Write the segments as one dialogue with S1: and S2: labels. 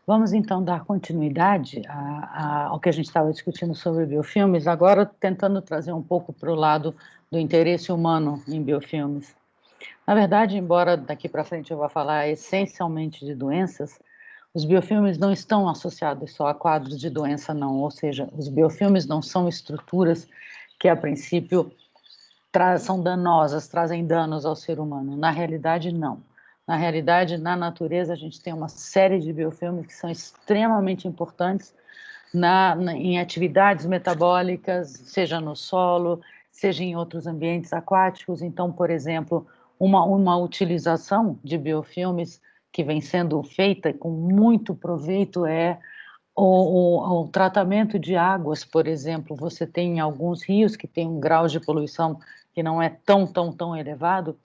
S1: Vamos então dar continuidade ao que a gente estava discutindo sobre biofilmes, agora tentando trazer um pouco para o lado do interesse humano em biofilmes. Na verdade, embora daqui para frente eu vá falar essencialmente de doenças, os biofilmes não estão associados só a quadros de doença, não. Ou seja, os biofilmes não são estruturas que, a princípio, são danosas, trazem danos ao ser humano. Na realidade, não. Na realidade, na natureza, a gente tem uma série de biofilmes que são extremamente importantes em atividades metabólicas, seja no solo, seja em outros ambientes aquáticos. Então, por exemplo, uma utilização de biofilmes que vem sendo feita com muito proveito é o tratamento de águas, por exemplo. Você tem alguns rios que têm um grau de poluição que não é tão elevado,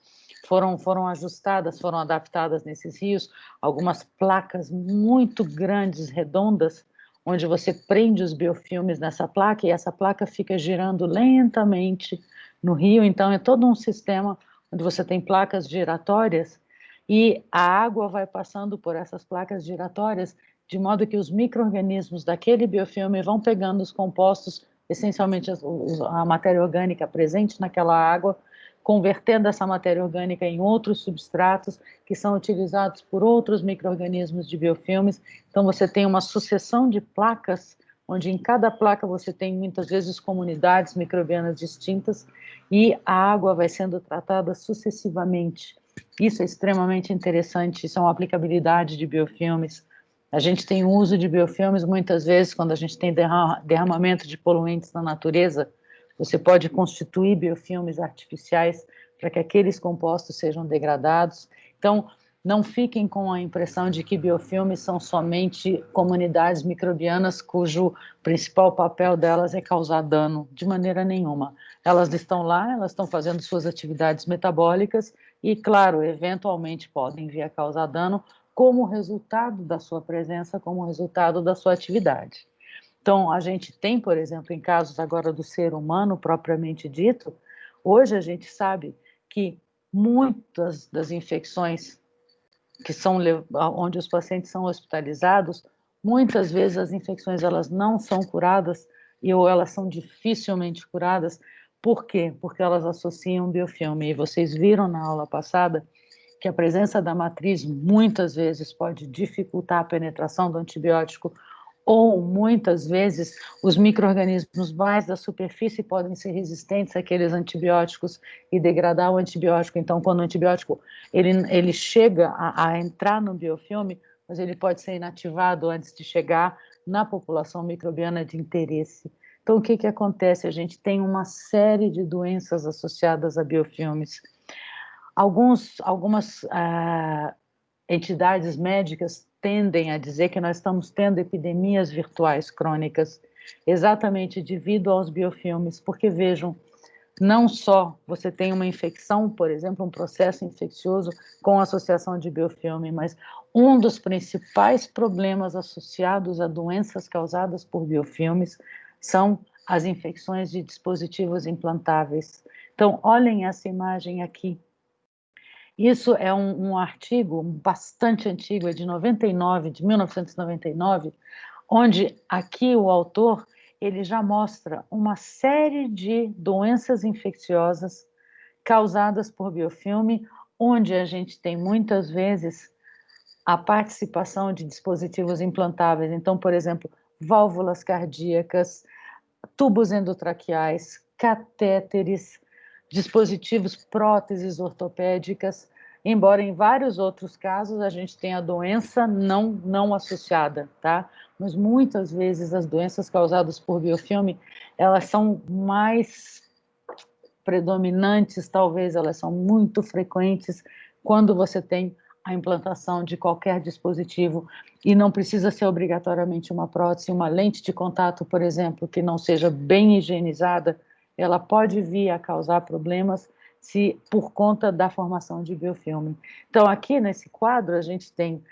S1: foram ajustadas, foram adaptadas nesses rios algumas placas muito grandes, redondas, onde você prende os biofilmes nessa placa e essa placa fica girando lentamente no rio. Então é todo um sistema onde você tem placas giratórias e a água vai passando por essas placas giratórias, de modo que os micro-organismos daquele biofilme vão pegando os compostos, essencialmente a matéria orgânica presente naquela água, convertendo essa matéria orgânica em outros substratos que são utilizados por outros micro-organismos de biofilmes. Então você tem uma sucessão de placas, onde em cada placa você tem muitas vezes comunidades microbianas distintas e a água vai sendo tratada sucessivamente. Isso é extremamente interessante, isso é uma aplicabilidade de biofilmes. A gente tem o uso de biofilmes muitas vezes quando a gente tem derramamento de poluentes na natureza. Você pode constituir biofilmes artificiais para que aqueles compostos sejam degradados. Então, não fiquem com a impressão de que biofilmes são somente comunidades microbianas cujo principal papel delas é causar dano, de maneira nenhuma. Elas estão lá, elas estão fazendo suas atividades metabólicas e, claro, eventualmente podem vir a causar dano como resultado da sua presença, como resultado da sua atividade. Então, a gente tem, por exemplo, em casos agora do ser humano propriamente dito, hoje a gente sabe que muitas das infecções que são onde os pacientes são hospitalizados, muitas vezes as infecções elas não são curadas ou elas são dificilmente curadas. Por quê? Porque elas associam biofilme. E vocês viram na aula passada que a presença da matriz muitas vezes pode dificultar a penetração do antibiótico, ou muitas vezes os micro-organismos mais da superfície podem ser resistentes àqueles antibióticos e degradar o antibiótico. Então, quando o antibiótico ele chega a entrar no biofilme, mas ele pode ser inativado antes de chegar na população microbiana de interesse. Então, o que acontece? A gente tem uma série de doenças associadas a biofilmes. Algumas entidades médicas tendem a dizer que nós estamos tendo epidemias virtuais crônicas, exatamente devido aos biofilmes, porque vejam, não só você tem uma infecção, por exemplo, um processo infeccioso com associação de biofilme, mas um dos principais problemas associados a doenças causadas por biofilmes são as infecções de dispositivos implantáveis. Então, olhem essa imagem aqui. Isso é um artigo bastante antigo, é de 99, de 1999, onde aqui o autor ele já mostra uma série de doenças infecciosas causadas por biofilme, onde a gente tem muitas vezes a participação de dispositivos implantáveis. Então, por exemplo, válvulas cardíacas, tubos endotraqueais, catéteres, dispositivos, próteses ortopédicas, embora em vários outros casos a gente tenha doença não associada, tá? Mas muitas vezes as doenças causadas por biofilme, elas são mais predominantes, talvez elas são muito frequentes quando você tem a implantação de qualquer dispositivo, e não precisa ser obrigatoriamente uma prótese, uma lente de contato, por exemplo, que não seja bem higienizada, ela pode vir a causar problemas se por conta da formação de biofilme. Então, aqui nesse quadro, a gente tem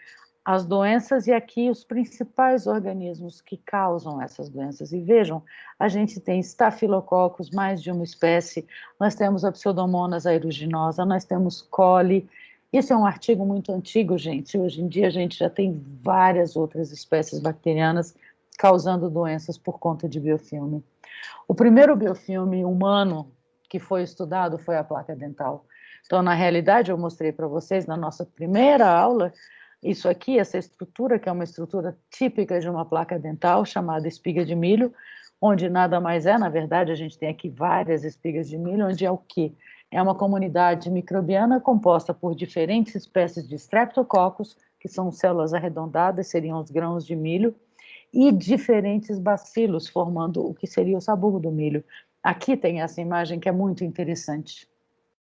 S1: as doenças e aqui os principais organismos que causam essas doenças. E vejam, a gente tem estafilococos, mais de uma espécie, nós temos a Pseudomonas aeruginosa, nós temos coli, Isso é um artigo muito antigo, gente. Hoje em dia a gente já tem várias outras espécies bacterianas causando doenças por conta de biofilme. O primeiro biofilme humano que foi estudado foi a placa dental. Então, na realidade, eu mostrei para vocês na nossa primeira aula, isso aqui, essa estrutura, que é uma estrutura típica de uma placa dental, chamada espiga de milho, onde nada mais é, na verdade, a gente tem aqui várias espigas de milho, onde é o quê? É uma comunidade microbiana composta por diferentes espécies de Streptococcus, que são células arredondadas, seriam os grãos de milho, e diferentes bacilos, formando o que seria o sabugo do milho. Aqui tem essa imagem que é muito interessante.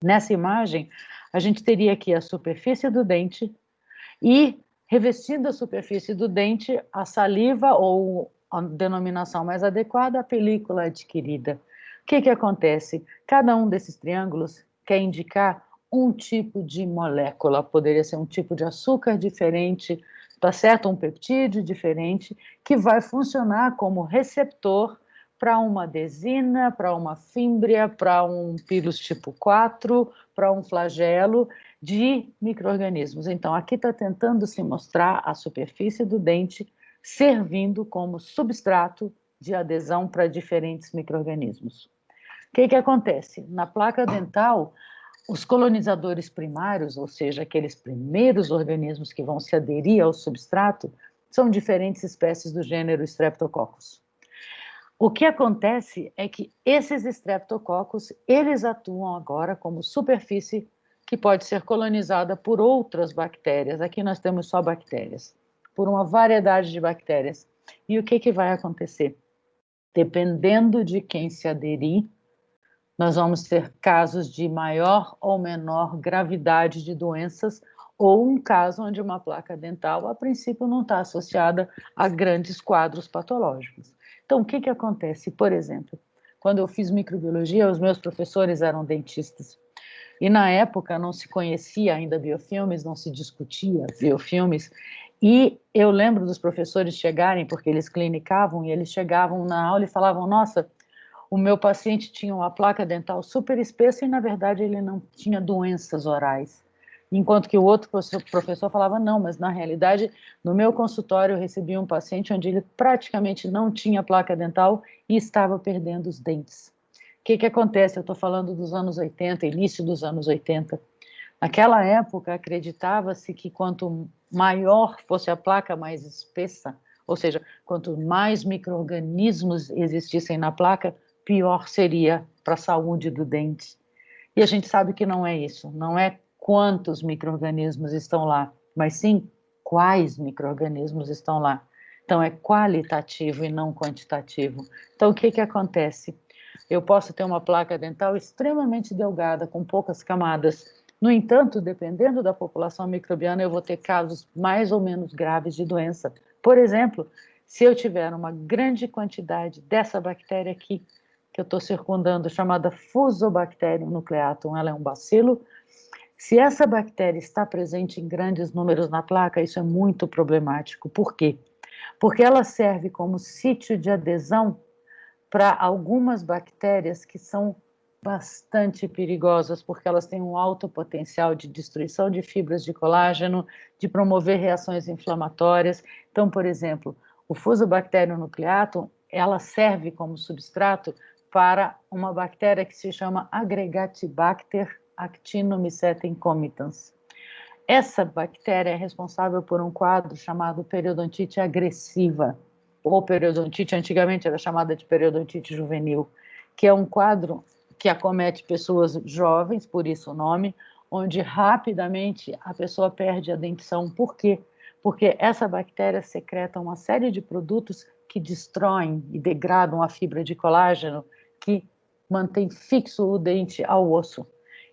S1: Nessa imagem, a gente teria aqui a superfície do dente e, revestindo a superfície do dente, a saliva, ou a denominação mais adequada, a película adquirida. O que acontece? Cada um desses triângulos quer indicar um tipo de molécula, poderia ser um tipo de açúcar diferente, tá certo? Um peptídeo diferente, que vai funcionar como receptor para uma adesina, para uma fímbria, para um pylus tipo 4, para um flagelo de micro-organismos. Então, aqui está tentando se mostrar a superfície do dente servindo como substrato de adesão para diferentes micro-organismos. O que acontece? Na placa dental, os colonizadores primários, ou seja, aqueles primeiros organismos que vão se aderir ao substrato, são diferentes espécies do gênero Streptococcus. O que acontece é que esses Streptococcus, eles atuam agora como superfície que pode ser colonizada por outras bactérias. Aqui nós temos só bactérias, por uma variedade de bactérias. E o que vai acontecer? Dependendo de quem se aderir, nós vamos ter casos de maior ou menor gravidade de doenças, ou um caso onde uma placa dental, a princípio, não está associada a grandes quadros patológicos. Então, o que acontece? Por exemplo, quando eu fiz microbiologia, os meus professores eram dentistas. E na época não se conhecia ainda biofilmes, não se discutia biofilmes. E eu lembro dos professores chegarem, porque eles clinicavam, e eles chegavam na aula e falavam: nossa, o meu paciente tinha uma placa dental super espessa e, na verdade, ele não tinha doenças orais. Enquanto que o outro professor falava: não, mas na realidade, no meu consultório eu recebi um paciente onde ele praticamente não tinha placa dental e estava perdendo os dentes. O que acontece? Eu estou falando dos anos 80, início dos anos 80. Naquela época, acreditava-se que quanto maior fosse a placa, mais espessa, ou seja, quanto mais micro-organismos existissem na placa, pior seria para a saúde do dente. E a gente sabe que não é isso, não é quantos micro-organismos estão lá, mas sim quais micro-organismos estão lá. Então é qualitativo e não quantitativo. Então o que acontece? Eu posso ter uma placa dental extremamente delgada, com poucas camadas. No entanto, dependendo da população microbiana, eu vou ter casos mais ou menos graves de doença. Por exemplo, se eu tiver uma grande quantidade dessa bactéria aqui, que eu estou circundando, chamada Fusobacterium nucleatum, ela é um bacilo. Se essa bactéria está presente em grandes números na placa, isso é muito problemático. Por quê? Porque ela serve como sítio de adesão para algumas bactérias que são bastante perigosas, porque elas têm um alto potencial de destruição de fibras de colágeno, de promover reações inflamatórias. Então, por exemplo, o Fusobacterium nucleatum, ela serve como substrato para uma bactéria que se chama Agregatibacter actinomycetem comitans. Essa bactéria é responsável por um quadro chamado periodontite agressiva, ou periodontite, antigamente era chamada de periodontite juvenil, que é um quadro que acomete pessoas jovens, por isso o nome, onde rapidamente a pessoa perde a dentição. Por quê? Porque essa bactéria secreta uma série de produtos que destroem e degradam a fibra de colágeno, que mantém fixo o dente ao osso.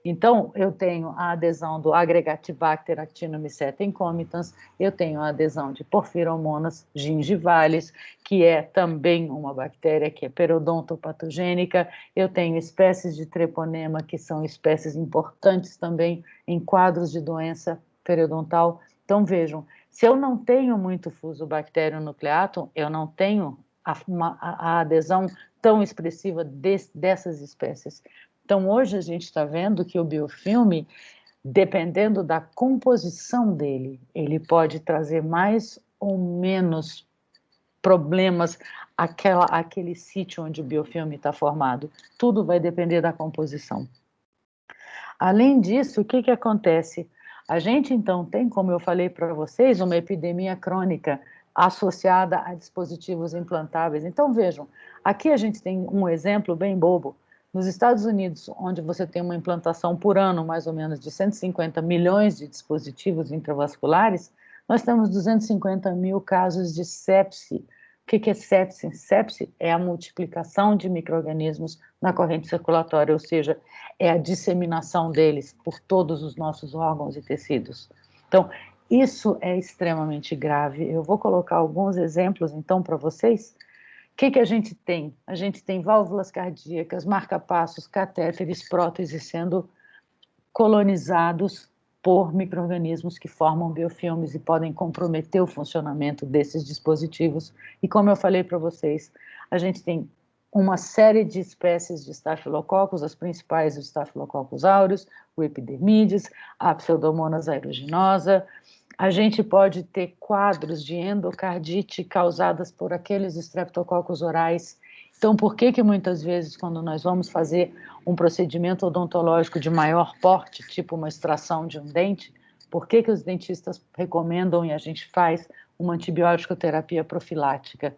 S1: Então, eu tenho a adesão do Agregatibacter actinomycetem comitans, eu tenho a adesão de Porphyromonas gingivalis, que é também uma bactéria que é periodontopatogênica, eu tenho espécies de treponema, que são espécies importantes também em quadros de doença periodontal. Então, vejam, se eu não tenho muito Fusobacterium nucleatum, eu não tenho a adesão tão expressiva dessas espécies. Então, hoje a gente está vendo que o biofilme dependendo da composição dele, ele pode trazer mais ou menos problemas àquele sítio onde o biofilme está formado. Tudo vai depender da composição. Além disso, o que acontece? A gente, então, tem, como eu falei para vocês, uma epidemia crônica associada a dispositivos implantáveis. Então, vejam, aqui a gente tem um exemplo bem bobo. Nos Estados Unidos, onde você tem uma implantação por ano, mais ou menos, de 150 milhões de dispositivos intravasculares, nós temos 250 mil casos de sepse. O que é sepse? Sepse é a multiplicação de micro-organismos na corrente circulatória, ou seja, é a disseminação deles por todos os nossos órgãos e tecidos. Então, isso é extremamente grave. Eu vou colocar alguns exemplos, então, para vocês. O que a gente tem? A gente tem válvulas cardíacas, marca-passos, catéteres, próteses sendo colonizados por micro-organismos que formam biofilmes e podem comprometer o funcionamento desses dispositivos. E como eu falei para vocês, a gente tem uma série de espécies de estafilococcus, as principais, o Staphylococcus aureus, o Epidermides, a Pseudomonas aeruginosa. A gente pode ter quadros de endocardite causadas por aqueles streptococcus orais. Então, por que muitas vezes, quando nós vamos fazer um procedimento odontológico de maior porte, tipo uma extração de um dente, por que os dentistas recomendam e a gente faz uma antibiótico terapia profilática?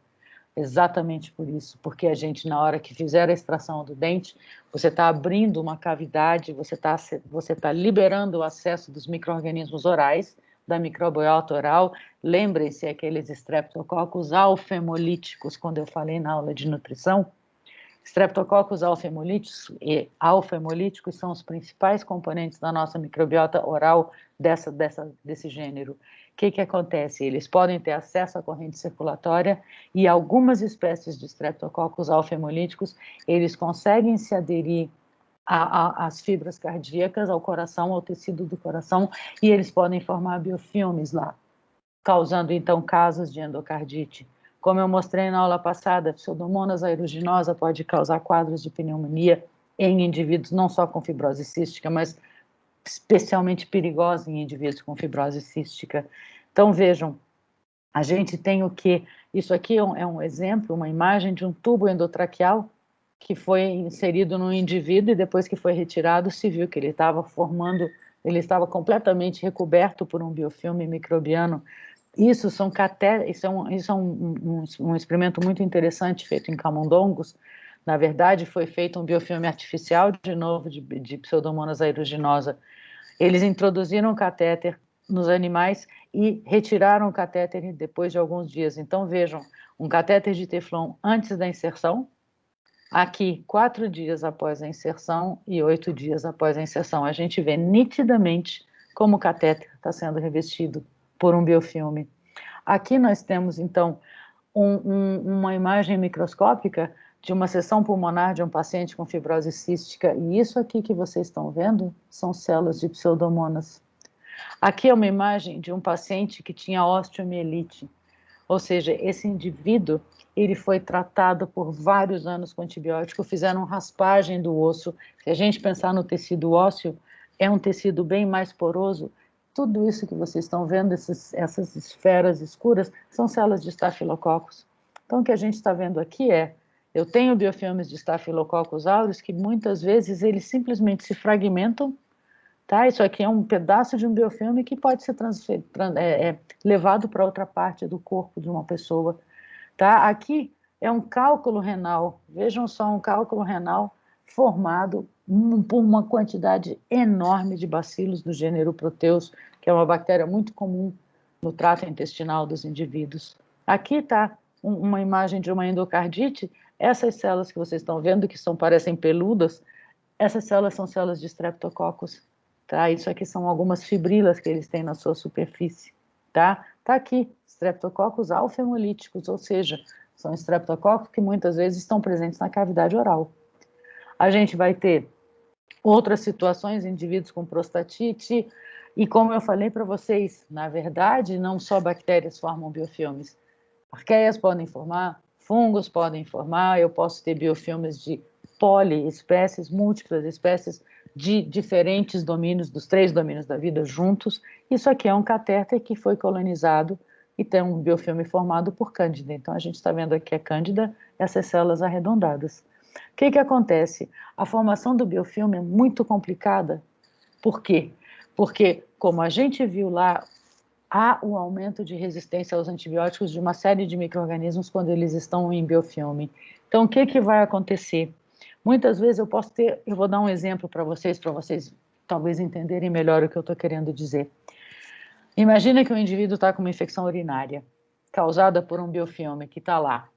S1: Exatamente por isso, porque a gente, na hora que fizer a extração do dente, você está abrindo uma cavidade, você tá liberando o acesso dos micro-organismos orais, da microbiota oral. Lembrem-se aqueles streptococcus alfa-hemolíticos, quando eu falei na aula de nutrição. Streptococcus alfa-hemolíticos são os principais componentes da nossa microbiota oral desse gênero. O que acontece? Eles podem ter acesso à corrente circulatória e algumas espécies de Streptococcus alfa-hemolíticos, eles conseguem se aderir às fibras cardíacas, ao coração, ao tecido do coração, e eles podem formar biofilmes lá, causando então casos de endocardite. Como eu mostrei na aula passada, a Pseudomonas aeruginosa pode causar quadros de pneumonia em indivíduos não só com fibrose cística, mas especialmente perigosa em indivíduos com fibrose cística. Então, vejam, a gente tem o quê? Isso aqui é um exemplo, uma imagem de um tubo endotraqueal que foi inserido no indivíduo e depois que foi retirado, se viu que ele estava completamente recoberto por um biofilme microbiano. Isso é um experimento muito interessante feito em camundongos. Na verdade, foi feito um biofilme artificial, de novo, de Pseudomonas aeruginosa. Eles introduziram o catéter nos animais e retiraram o catéter depois de alguns dias. Então, vejam, um catéter de Teflon antes da inserção, aqui 4 dias após a inserção e 8 dias após a inserção. A gente vê nitidamente como o catéter está sendo revestido por um biofilme. Aqui nós temos, então, uma imagem microscópica de uma seção pulmonar de um paciente com fibrose cística, e isso aqui que vocês estão vendo são células de Pseudomonas. Aqui é uma imagem de um paciente que tinha osteomielite, ou seja, esse indivíduo, ele foi tratado por vários anos com antibiótico, fizeram raspagem do osso. Se a gente pensar no tecido ósseo, é um tecido bem mais poroso. Tudo isso que vocês estão vendo, essas esferas escuras, são células de Staphylococcus. Então, o que a gente está vendo aqui eu tenho biofilmes de Staphylococcus aureus que muitas vezes eles simplesmente se fragmentam, tá? Isso aqui é um pedaço de um biofilme que pode ser levado para outra parte do corpo de uma pessoa, tá? Aqui é um cálculo renal, vejam só, um cálculo renal formado por uma quantidade enorme de bacilos do gênero Proteus, que é uma bactéria muito comum no trato intestinal dos indivíduos. Aqui está uma imagem de uma endocardite. Essas células que vocês estão vendo, que parecem peludas, essas células são células de Streptococcus, tá? Isso aqui são algumas fibrilas que eles têm na sua superfície, tá? Tá aqui, Streptococcus alfa-hemolíticos, ou seja, são streptococcus que muitas vezes estão presentes na cavidade oral. A gente vai ter outras situações, indivíduos com prostatite, e como eu falei para vocês, na verdade, não só bactérias formam biofilmes. Arqueias podem formar, fungos podem formar, eu posso ter biofilmes de poliespécies, múltiplas espécies de diferentes domínios, dos 3 domínios da vida juntos. Isso aqui é um catéter que foi colonizado e tem um biofilme formado por Cândida. Então, a gente está vendo aqui a Cândida, essas células arredondadas. O que acontece? A formação do biofilme é muito complicada. Por quê? Porque, como a gente viu lá, há um aumento de resistência aos antibióticos de uma série de micro-organismos quando eles estão em biofilme. Então, o que vai acontecer? Muitas vezes eu vou dar um exemplo para vocês talvez entenderem melhor o que eu estou querendo dizer. Imagina que o indivíduo está com uma infecção urinária, causada por um biofilme que está lá.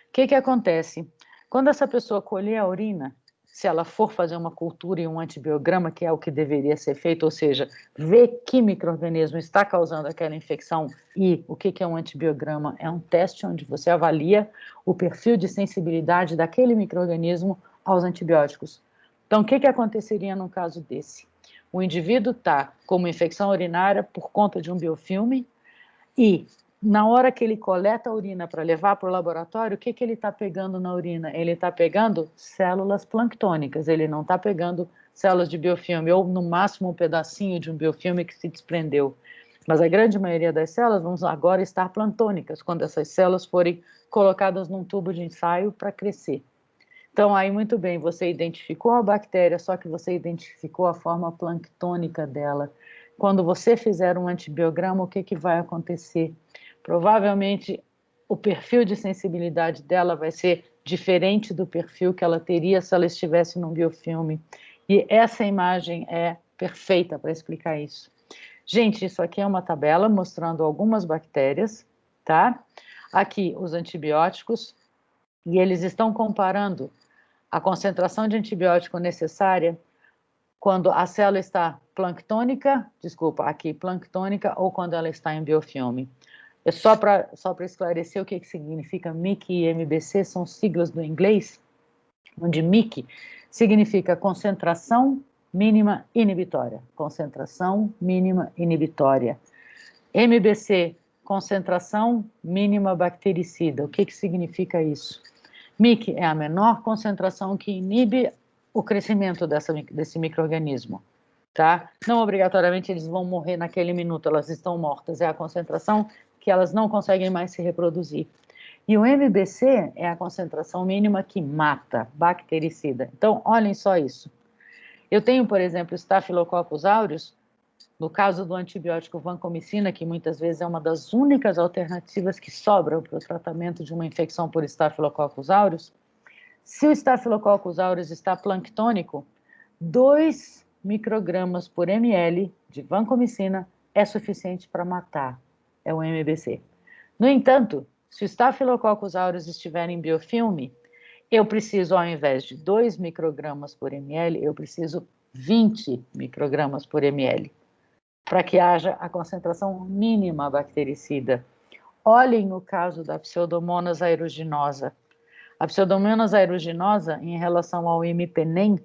S1: O que acontece? Quando essa pessoa colher a urina, se ela for fazer uma cultura e um antibiograma, que é o que deveria ser feito, ou seja, ver que micro-organismo está causando aquela infecção e o que é um antibiograma? É um teste onde você avalia o perfil de sensibilidade daquele micro-organismo aos antibióticos. Então, o que aconteceria num caso desse? O indivíduo está com uma infecção urinária por conta de um biofilme e na hora que ele coleta a urina para levar para o laboratório, o que ele está pegando na urina? Ele está pegando células planctônicas, ele não está pegando células de biofilme, ou no máximo um pedacinho de um biofilme que se desprendeu. Mas a grande maioria das células vão agora estar planctônicas, quando essas células forem colocadas num tubo de ensaio para crescer. Então, aí, muito bem, você identificou a bactéria, só que você identificou a forma planctônica dela. Quando você fizer um antibiograma, o que vai acontecer? Provavelmente, o perfil de sensibilidade dela vai ser diferente do perfil que ela teria se ela estivesse num biofilme. E essa imagem é perfeita para explicar isso. Gente, isso aqui é uma tabela mostrando algumas bactérias, tá? Aqui, os antibióticos, e eles estão comparando a concentração de antibiótico necessária quando a célula está planctônica, ou quando ela está em biofilme. É só para esclarecer o que significa MIC e MBC, são siglas do inglês, onde MIC significa concentração mínima inibitória. Concentração mínima inibitória. MBC, concentração mínima bactericida. O que significa isso? MIC é a menor concentração que inibe o crescimento desse micro-organismo, tá? Não obrigatoriamente eles vão morrer naquele minuto, elas estão mortas, é a concentração que elas não conseguem mais se reproduzir. E o MBC é a concentração mínima que mata, bactericida. Então, olhem só isso. Eu tenho, por exemplo, Staphylococcus aureus, no caso do antibiótico vancomicina, que muitas vezes é uma das únicas alternativas que sobram para o tratamento de uma infecção por Staphylococcus aureus, se o Staphylococcus aureus está planctônico, 2 microgramas por ml de vancomicina é suficiente para matar, é o MBC. No entanto, se o Staphylococcus aureus estiver em biofilme, eu preciso, ao invés de 2 microgramas por ml, eu preciso 20 microgramas por ml, para que haja a concentração mínima bactericida. Olhem o caso da Pseudomonas aeruginosa. A Pseudomonas aeruginosa, em relação ao imipenem,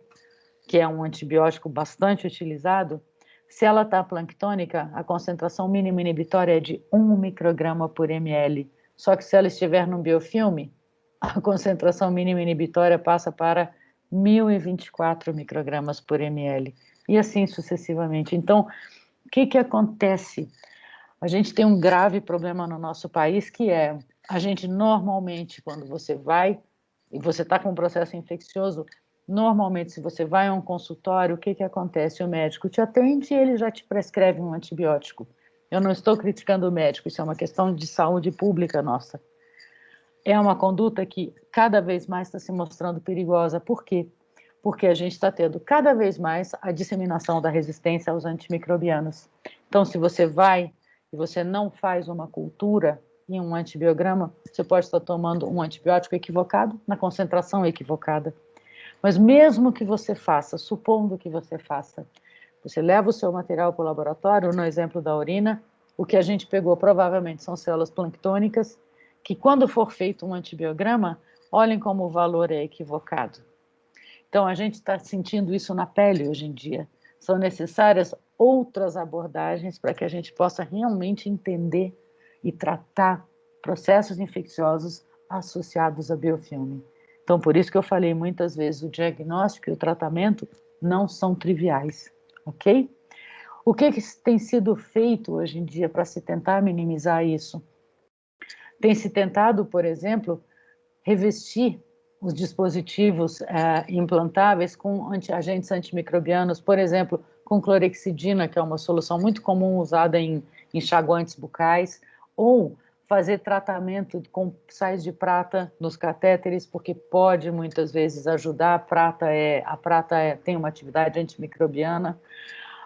S1: que é um antibiótico bastante utilizado, se ela está planctônica, a concentração mínima inibitória é de 1 micrograma por ml. Só que se ela estiver no biofilme, a concentração mínima inibitória passa para 1.024 microgramas por ml. E assim sucessivamente. Então, o que acontece? A gente tem um grave problema no nosso país, que é, a gente normalmente, quando você vai, e você está com um processo infeccioso, normalmente, se você vai a um consultório, o que acontece? O médico te atende e ele já te prescreve um antibiótico. Eu não estou criticando o médico, isso é uma questão de saúde pública nossa. É uma conduta que cada vez mais está se mostrando perigosa. Por quê? Porque a gente está tendo cada vez mais a disseminação da resistência aos antimicrobianos. Então, se você vai e você não faz uma cultura em um antibiograma, você pode estar tomando um antibiótico equivocado, na concentração equivocada. Mas mesmo que você faça, supondo que você faça, você leva o seu material para o laboratório, no exemplo da urina, o que a gente pegou provavelmente são células planctônicas, que quando for feito um antibiograma, olhem como o valor é equivocado. Então, a gente está sentindo isso na pele hoje em dia. São necessárias outras abordagens para que a gente possa realmente entender e tratar processos infecciosos associados a biofilme. Então, por isso que eu falei muitas vezes, o diagnóstico e o tratamento não são triviais, ok? O que tem sido feito hoje em dia para se tentar minimizar isso? Tem se tentado, por exemplo, revestir os dispositivos implantáveis com agentes antimicrobianos, por exemplo, com clorexidina, que é uma solução muito comum usada em enxaguantes bucais, ou fazer tratamento com sais de prata nos catéteres, porque pode muitas vezes ajudar. A prata tem uma atividade antimicrobiana.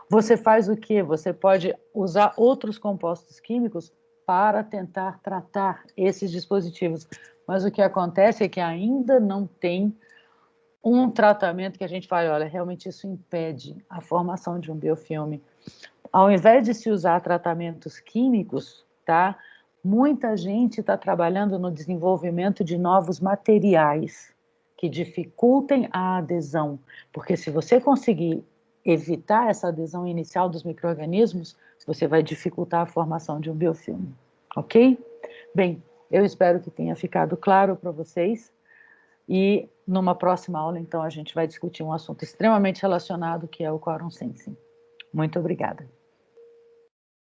S1: Você faz o quê? Você pode usar outros compostos químicos para tentar tratar esses dispositivos. Mas o que acontece é que ainda não tem um tratamento que a gente fale, olha, realmente isso impede a formação de um biofilme. Ao invés de se usar tratamentos químicos, tá? Muita gente está trabalhando no desenvolvimento de novos materiais que dificultem a adesão, porque se você conseguir evitar essa adesão inicial dos micro-organismos, você vai dificultar a formação de um biofilme, ok? Bem, eu espero que tenha ficado claro para vocês e numa próxima aula, então, a gente vai discutir um assunto extremamente relacionado, que é o quorum sensing. Muito obrigada.